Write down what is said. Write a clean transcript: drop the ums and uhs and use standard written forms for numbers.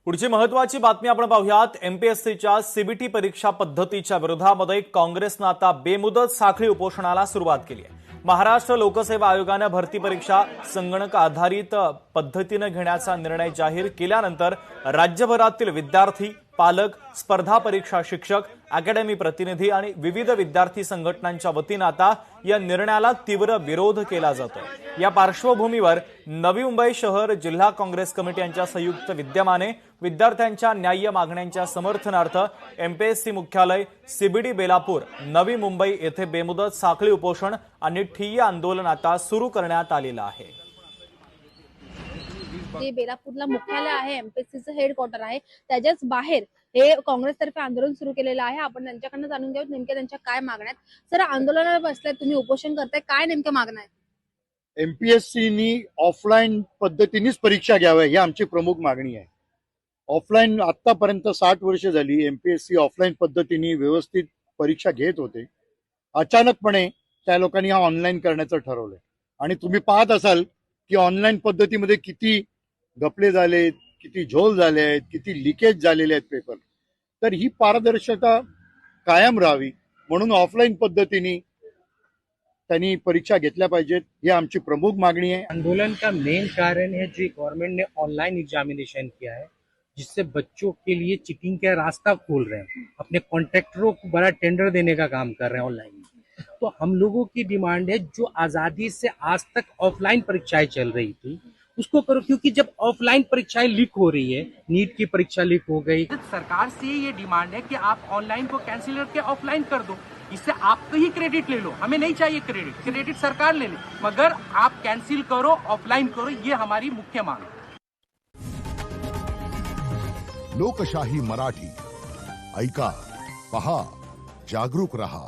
पुढची महत्त्वाची बातमी आपण पाहूयात। एमपीएससीच्या सीबीटी परीक्षा पद्धतीच्या विरोधामध्ये काँग्रेसनं आता बेमुदत साखळी उपोषणाला सुरुवात केली आहे। महाराष्ट्र लोकसेवा आयोगाने भरती परीक्षा संगणक आधारित पद्धतीने घेण्याचा निर्णय जाहीर केल्यानंतर राज्यभरातील विद्यार्थी, पालक, स्पर्धा परीक्षा शिक्षक, अकॅडमी प्रतिनिधी आणि विविध विद्यार्थी संघटनांच्या वतीने आता या निर्णयाला तीव्र विरोध केला जातोय। या पार्श्वभूमीवर नवी मुंबई शहर जिल्हा काँग्रेस कमिटी यांच्या संयुक्त विद्यमाने विद्यार्थ्यांच्या न्याय्य मागण्यांच्या समर्थनार्थ एमपीएससी मुख्यालय सीबीडी बेलापूर नवी मुंबई येथे बेमुदत साखळी उपोषण आणि ठिय्या आंदोलन आता सुरू करण्यात आलेलं आहे। जे बेलापूरला मुख्यालय आहे, एमपीएससीचं हेडक्वार्टर आहे, त्याच्याच बाहेर हे काँग्रेसतर्फे आंदोलन सुरू केलेलं आहे। आपण त्यांच्याकडनं जाणून घेऊ नेमक्या त्यांच्या काय मागण्या आहेत। सर, आंदोलनाला बसलाय, तुम्ही उपोषण करताय, काय नेमक्या मागण्या आहेत? एमपीएससीनी ऑफलाईन पद्धतीनेच परीक्षा घ्याव्या ही आमची प्रमुख मागणी आहे। ऑफलाईन आतापर्यंत 60 वर्ष झाली एमपीएससी ऑफलाईन पद्धतीने व्यवस्थित परीक्षा घेत होते। अचानकपणे त्या लोकांनी हा ऑनलाईन करण्याचं ठरवलंय आणि तुम्ही पाहत असाल की ऑनलाईन पद्धतीमध्ये किती गपले झालेत, किती झोल झाले आहेत, किती लिकेज झालेले आहेत पेपर। तर ही पारदर्शकता कायम राहावी म्हणून ऑफलाईन पद्धतीने त्यांनी परीक्षा घेतल्या पाहिजेत, ही आमची प्रमुख मागणी है। आंदोलन का मेन कारण है जो गवर्नमेंट ने ऑनलाइन एग्जामिनेशन किया है, जिससे बच्चों के लिए चीटिंग का रास्ता खोल रहे हैं, अपने कॉन्ट्रैक्टरों को बड़ा टेंडर देने का काम कर रहे हैं ऑनलाइन। तो हम लोगों की डिमांड है जो आजादी से आज तक ऑफलाइन परीक्षाएं चल रही थी उसको करो, क्योंकि जब ऑफलाइन परीक्षाएं लीक हो रही है, नीट की परीक्षा लीक हो गई, सरकार से ये डिमांड है कि आप ऑनलाइन को कैंसिल करके ऑफलाइन कर दो, इससे आपका ही क्रेडिट ले लो, हमें नहीं चाहिए क्रेडिट सरकार ले ले, मगर आप कैंसिल करो, ऑफलाइन करो, ये हमारी मुख्य मांग है। लोकशाही मराठी ऐका, पहा, जागरूक रहा।